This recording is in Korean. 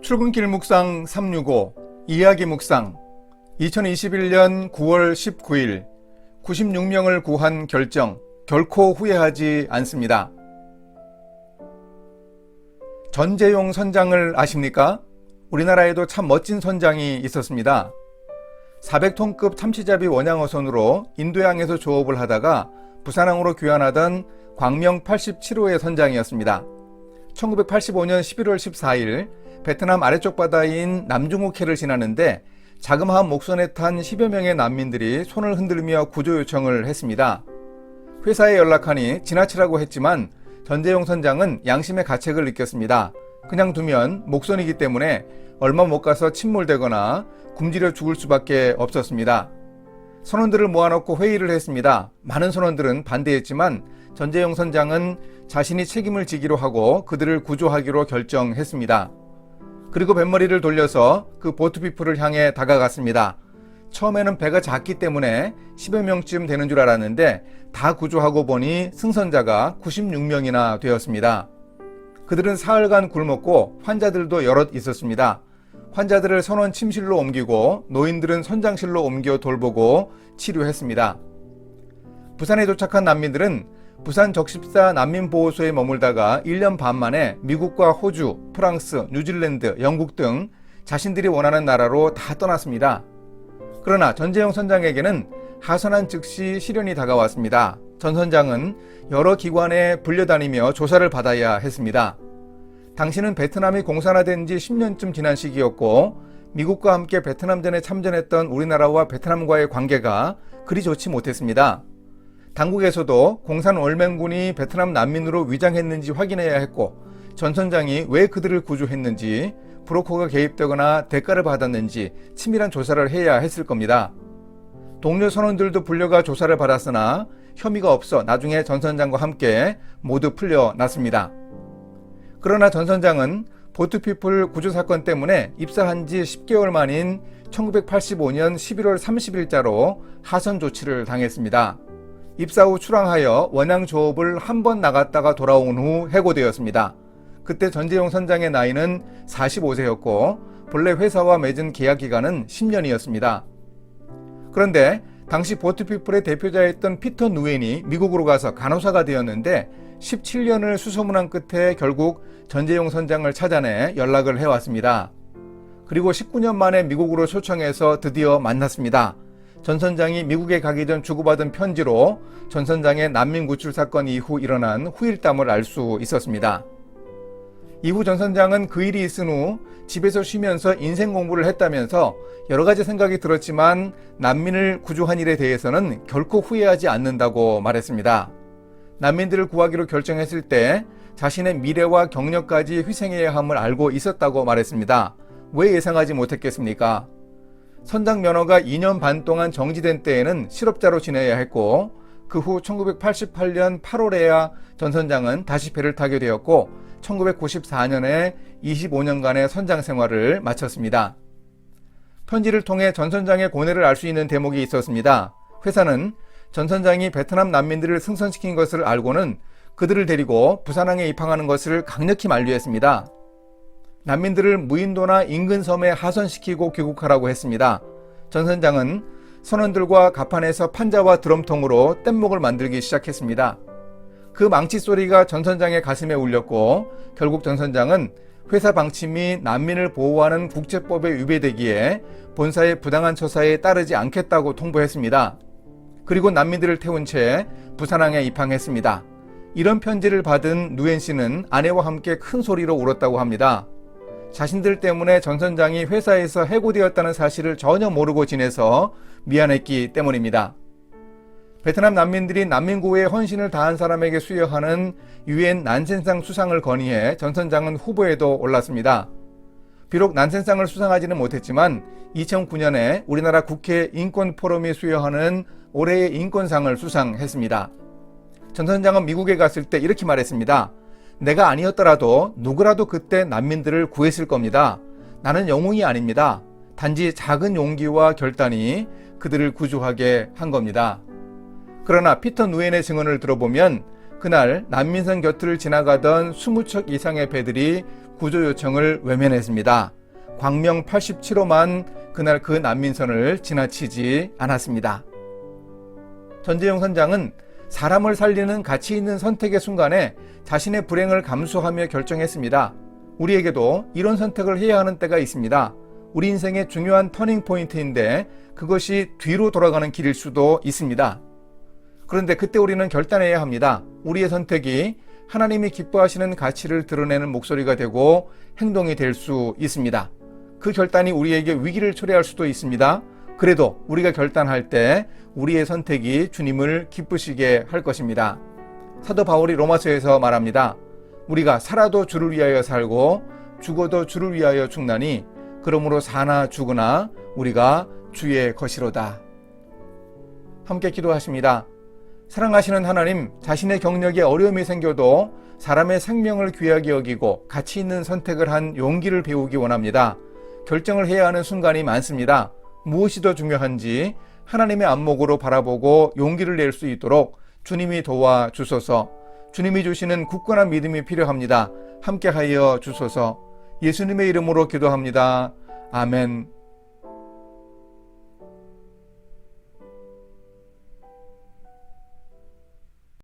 출근길 묵상 365 이야기 묵상 2021년 9월 19일 96명을 구한 결정 결코 후회하지 않습니다. 전재용 선장을 아십니까? 우리나라에도 참 멋진 선장이 있었습니다. 400톤급 참치잡이 원양어선으로 인도양에서 조업을 하다가 부산항으로 귀환하던 광명 87호의 선장이었습니다. 1985년 11월 14일 베트남 아래쪽 바다인 남중국해를 지나는데 자그마한 목선에 탄 10여 명의 난민들이 손을 흔들며 구조 요청을 했습니다. 회사에 연락하니 지나치라고 했지만 전재용 선장은 양심의 가책을 느꼈습니다. 그냥 두면 목선이기 때문에 얼마 못 가서 침몰되거나 굶주려 죽을 수밖에 없었습니다. 선원들을 모아놓고 회의를 했습니다. 많은 선원들은 반대했지만 전재용 선장은 자신이 책임을 지기로 하고 그들을 구조하기로 결정했습니다. 그리고 뱃머리를 돌려서 그 보트피플을 향해 다가갔습니다. 처음에는 배가 작기 때문에 10여 명쯤 되는 줄 알았는데 다 구조하고 보니 승선자가 96명이나 되었습니다. 그들은 사흘간 굶었고 환자들도 여럿 있었습니다. 환자들을 선원 침실로 옮기고 노인들은 선장실로 옮겨 돌보고 치료했습니다. 부산에 도착한 난민들은 부산 적십사 난민보호소에 머물다가 1년 반 만에 미국과 호주, 프랑스, 뉴질랜드, 영국 등 자신들이 원하는 나라로 다 떠났습니다. 그러나 전재용 선장에게는 하선한 즉시 시련이 다가왔습니다. 전 선장은 여러 기관에 불려다니며 조사를 받아야 했습니다. 당시는 베트남이 공산화된 지 10년쯤 지난 시기였고 미국과 함께 베트남전에 참전했던 우리나라와 베트남과의 관계가 그리 좋지 못했습니다. 당국에서도 공산 월맹군이 베트남 난민으로 위장했는지 확인해야 했고 전 선장이 왜 그들을 구조했는지 브로커가 개입되거나 대가를 받았는지 치밀한 조사를 해야 했을 겁니다. 동료 선원들도 불려가 조사를 받았으나 혐의가 없어 나중에 전 선장과 함께 모두 풀려났습니다. 그러나 전 선장은 보트피플 구조 사건 때문에 입사한 지 10개월 만인 1985년 11월 30일자로 하선 조치를 당했습니다. 입사 후 출항하여 원양 조업을 한 번 나갔다가 돌아온 후 해고되었습니다. 그때 전재용 선장의 나이는 45세였고 본래 회사와 맺은 계약 기간은 10년이었습니다. 그런데 당시 보트피플의 대표자였던 피터 누엔이 미국으로 가서 간호사가 되었는데 17년을 수소문한 끝에 결국 전재용 선장을 찾아내 연락을 해왔습니다. 그리고 19년 만에 미국으로 초청해서 드디어 만났습니다. 전 선장이 미국에 가기 전 주고받은 편지로 전 선장의 난민 구출 사건 이후 일어난 후일담을 알 수 있었습니다. 이후 전 선장은 그 일이 있은 후 집에서 쉬면서 인생 공부를 했다면서 여러 가지 생각이 들었지만 난민을 구조한 일에 대해서는 결코 후회하지 않는다고 말했습니다. 난민들을 구하기로 결정했을 때 자신의 미래와 경력까지 희생해야 함을 알고 있었다고 말했습니다. 왜 예상하지 못했겠습니까? 선장 면허가 2년 반 동안 정지된 때에는 실업자로 지내야 했고 그 후 1988년 8월에야 전 선장은 다시 배를 타게 되었고 1994년에 25년간의 선장 생활을 마쳤습니다. 편지를 통해 전 선장의 고뇌를 알 수 있는 대목이 있었습니다. 회사는 전 선장이 베트남 난민들을 승선시킨 것을 알고는 그들을 데리고 부산항에 입항하는 것을 강력히 만류했습니다. 난민들을 무인도나 인근 섬에 하선시키고 귀국하라고 했습니다. 전 선장은 선원들과 갑판에서 판자와 드럼통으로 뗏목을 만들기 시작했습니다. 그 망치 소리가 전 선장의 가슴에 울렸고 결국 전 선장은 회사 방침이 난민을 보호하는 국제법에 위배되기에 본사의 부당한 처사에 따르지 않겠다고 통보했습니다. 그리고 난민들을 태운 채 부산항에 입항했습니다. 이런 편지를 받은 누엔 씨는 아내와 함께 큰 소리로 울었다고 합니다. 자신들 때문에 전 선장이 회사에서 해고되었다는 사실을 전혀 모르고 지내서 미안했기 때문입니다. 베트남 난민들이 난민구호에 헌신을 다한 사람에게 수여하는 유엔 난센상 수상을 건의해 전 선장은 후보에도 올랐습니다. 비록 난센상을 수상하지는 못했지만 2009년에 우리나라 국회 인권포럼이 수여하는 올해의 인권상을 수상했습니다. 전 선장은 미국에 갔을 때 이렇게 말했습니다. 내가 아니었더라도 누구라도 그때 난민들을 구했을 겁니다. 나는 영웅이 아닙니다. 단지 작은 용기와 결단이 그들을 구조하게 한 겁니다. 그러나 피터 누엔의 증언을 들어보면 그날 난민선 곁을 지나가던 20척 이상의 배들이 구조 요청을 외면했습니다. 광명 87호만 그날 그 난민선을 지나치지 않았습니다. 전재용 선장은 사람을 살리는 가치 있는 선택의 순간에 자신의 불행을 감수하며 결정했습니다. 우리에게도 이런 선택을 해야 하는 때가 있습니다. 우리 인생의 중요한 터닝 포인트인데 그것이 뒤로 돌아가는 길일 수도 있습니다. 그런데 그때 우리는 결단해야 합니다. 우리의 선택이 하나님이 기뻐하시는 가치를 드러내는 목소리가 되고 행동이 될 수 있습니다. 그 결단이 우리에게 위기를 초래할 수도 있습니다. 그래도 우리가 결단할 때 우리의 선택이 주님을 기쁘시게 할 것입니다. 사도 바울이 로마서에서 말합니다. 우리가 살아도 주를 위하여 살고 죽어도 주를 위하여 죽나니 그러므로 사나 죽으나 우리가 주의 것이로다. 함께 기도하십니다. 사랑하시는 하나님, 자신의 경력에 어려움이 생겨도 사람의 생명을 귀하게 여기고 가치 있는 선택을 한 용기를 배우기 원합니다. 결정을 해야 하는 순간이 많습니다. 무엇이 더 중요한지 하나님의 안목으로 바라보고 용기를 낼 수 있도록 주님이 도와주소서. 주님이 주시는 굳건한 믿음이 필요합니다. 함께하여 주소서. 예수님의 이름으로 기도합니다. 아멘.